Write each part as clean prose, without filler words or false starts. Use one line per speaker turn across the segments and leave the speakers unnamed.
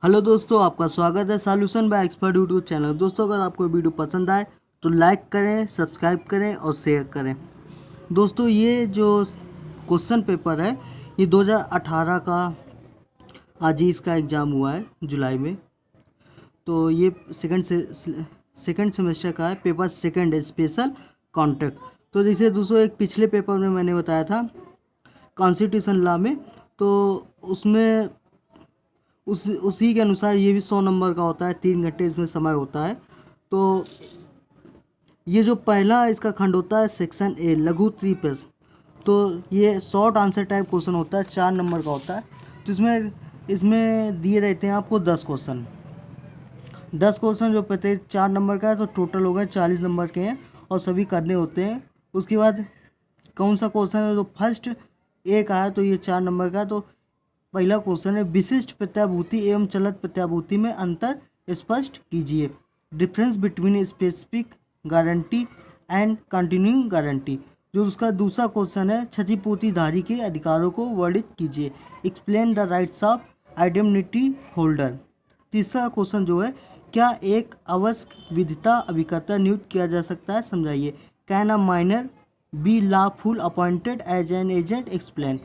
Hello दोस्तों, आपका स्वागत है solution bye expert YouTube channel. दोस्तों, अगर आपको वीडियो पसंद आए तो लाइक करें, सब्सक्राइब करें और शेयर करें। दोस्तों, ये जो क्वेश्चन पेपर है ये 2018 का आज ही इसका एग्ज़ाम हुआ है जुलाई में। तो ये सेकंड सेमेस्टर का है, पेपर सेकंड है, स्पेशल कॉन्ट्रैक्ट। तो जैसे दोस्तों एक पिछले पेपर में मैंने बताया था कॉन्स्टिट्यूशन लॉ में, तो उसमें उसी के अनुसार ये भी 100 नंबर का होता है, 3 घंटे इसमें समय होता है। तो ये जो पहला इसका खंड होता है सेक्शन ए लघु त्रिप्रश्न, तो ये शॉर्ट आंसर टाइप क्वेश्चन होता है, 4 नंबर का होता है। तो इसमें इसमें दिए रहते हैं आपको 10 क्वेश्चन। 10 क्वेश्चन जो प्रत्येक 4 नंबर का है, तो टोटल हो गए 40 नंबर के हैं और सभी करने होते हैं। उसके बाद कौन सा क्वेश्चन है जो फर्स्ट एक आया, तो ये 4 नंबर का। तो पहला क्वेश्चन है विशिष्ट प्रत्याभूति एवं चलत प्रत्याभूति में अंतर स्पष्ट कीजिए। Difference between specific guarantee and continuing guarantee. जो उसका दूसरा क्वेश्चन है क्षतिपूर्तिधारी के अधिकारों को वर्णित कीजिए। Explain the rights of identity holder. तीसरा क्वेश्चन जो है क्या एक आवश्यक विधिता अभिकर्ता नियुक्त किया जा सकता है, समझाइए। Can a minor be lawful appointed as an agent, explain.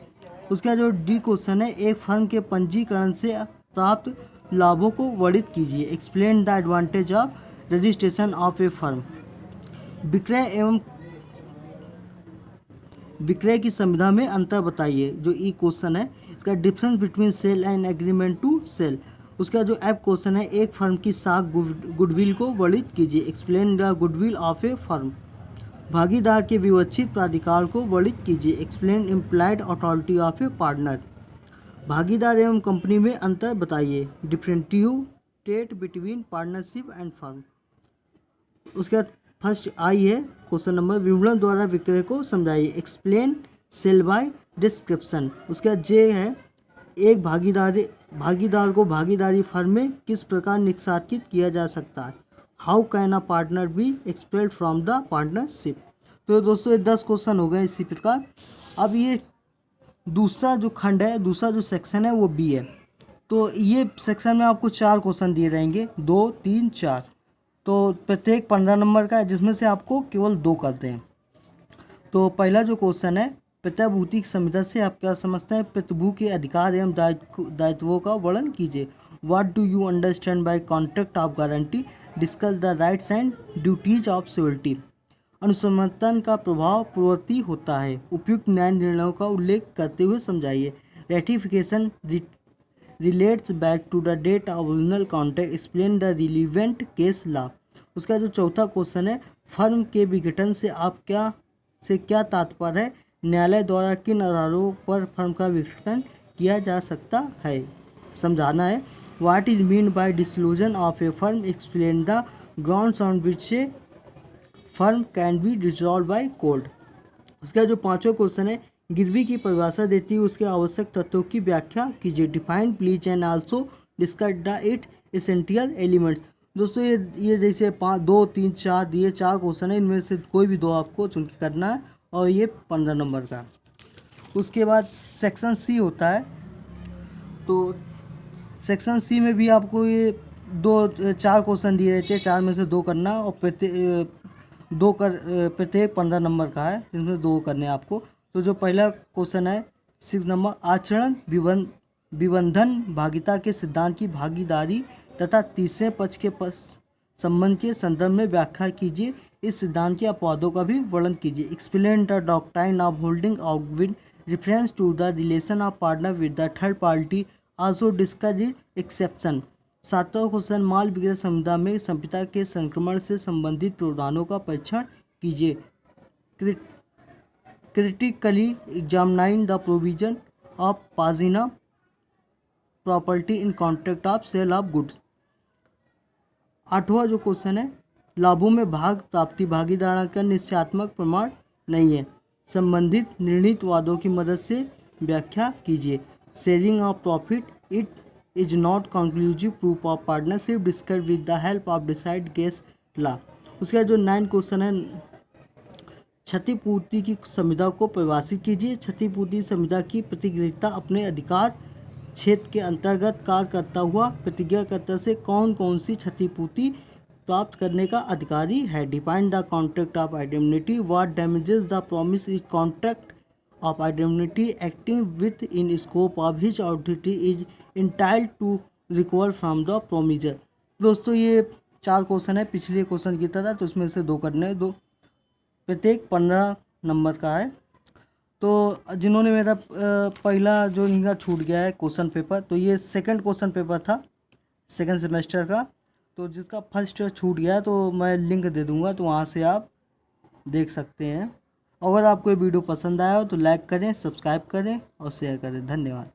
उसका जो डी क्वेश्चन है एक फर्म के पंजीकरण से प्राप्त लाभों को वर्णित कीजिए। Explain the advantage of registration of A firm. विक्रय की संविधा में अंतर बताइए, जो ई क्वेश्चन है। इसका difference between sale and agreement to sale. उसका जो एफ क्वेश्चन है एक फर्म की साख गुडविल को वर्णित कीजिए। Explain the goodwill of A firm. भागीदार के विवक्षित प्राधिकार को वर्णित कीजिए। Explain implied authority of A partner. भागीदार एवं कंपनी में अंतर बताइए। डिफरेंटिएट बिटवीन पार्टनरशिप एंड फर्म। उसके बाद फर्स्ट आई है क्वेश्चन नंबर विवरण द्वारा विक्रय को समझाइए। Explain sale by description. उसके बाद जे है एक भागीदार को भागीदारी फर्म में किस प्रकार निष्कासित किया जा सकता है। How can a partner B expelled from the partnership. तो दोस्तों ये 10 क्वेश्चन हो गए इसी प्रकार। अब ये दूसरा जो खंड है, दूसरा जो सेक्शन है वो बी है। तो ये सेक्शन में आपको 4 क्वेश्चन दिए रहेंगे, 2, 3, 4। तो प्रत्येक 15 नंबर का है, जिसमें से आपको केवल 2 करते हैं। तो पहला जो क्वेश्चन है प्रत्याभूति की संविधा से आप क्या समझते हैं। प्रतिभू के अधिकार एवं दायित्वों का वर्णन कीजिए। What do you understand by contract of guarantee. Discuss the rights and duties of surety. अनुसमर्थन का प्रभाव पूर्ववर्ती होता है। उपयुक्त न्याय निर्णयों का उल्लेख करते हुए समझाइए। Ratification relates back to the date of original contract. Explain the relevant case law. उसका जो चौथा क्वेश्चन है फर्म के विघटन से क्या तात्पर्य है। न्यायालय द्वारा किन आधारों पर फर्म का विघटन किया जा सकता है, समझाना है। What is mean by dissolution of A firm. Explain the grounds on which A firm can be dissolve by court. उसका जो पांचवा क्वेश्चन है गिरवी की परिभाषा देती हुई उसके आवश्यक तत्वों की व्याख्या कीजिए। Define please and also discuss the it essential elements. दोस्तों ये जैसे 5, 2, 3, 4 दिए 4 क्वेश्चन है, इनमें से कोई भी 2 आपको चुन के करना है और ये 15 नंबर का। उसके बाद सेक्शन सी होता है। तो सेक्शन सी में भी आपको ये 4 क्वेश्चन दिए रहते हैं, 4 में से 2 करना और प्रत्येक 15 नंबर का है, जिसमें 2 करने हैं आपको। तो जो पहला क्वेश्चन है 6 नंबर आचरण विबंधन भागीदार के सिद्धांत की भागीदारी तथा तीसरे पक्ष के संबंध के संदर्भ में व्याख्या कीजिए। इस सिद्धांत के अपवादों का भी वर्णन कीजिए। Explain the doctrine of holding out with reference to the relation of partner with the third party. Also discuss exception. 7वां क्वेश्चन माल विक्रय संविधा में संपिता के संक्रमण से संबंधित प्रावधानों का परीक्षण कीजिए। Critically examine the provision of passing property in contract of sale of goods. 8वां जो क्वेश्चन है लाभों में भाग प्राप्ति भागीदार का निश्चयात्मक प्रमाण नहीं है। संबंधित निर्णीत वादों की मदद से व्याख्या कीजिए। Sharing of profit it is not conclusive proof of partnership. Discuss with the help of decide case law. उसका जो 9 क्वेश्चन है क्षतिपूर्ति की संविधा को परिभाषित कीजिए। क्षतिपूर्ति संविधा की प्रतिक्रिया अपने अधिकार क्षेत्र के अंतर्गत कार्य करता हुआ प्रतिज्ञाकर्ता से कौन कौन सी क्षतिपूर्ति प्राप्त करने का अधिकारी है। Define the contract of indemnity, what damages the promise is contract of indemnity acting within scope of his authority is entitled to recover from the promisor. दोस्तों ये 4 क्वेश्चन है, पिछले क्वेश्चन की तरह, तो इसमें से 2 करने हैं, 2 प्रत्येक 15 नंबर का है। तो जिन्होंने मेरा पहला जो इनका छूट गया है क्वेश्चन पेपर, तो ये सेकंड क्वेश्चन पेपर था सेकंड सेमेस्टर का, तो जिसका फर्स्ट छूट गया तो मैं लिंक दे दूंगा, तो वहाँ से आप देख सकते हैं। अगर आपको ये वीडियो पसंद आया हो तो लाइक करें, सब्सक्राइब करें और शेयर करें। धन्यवाद।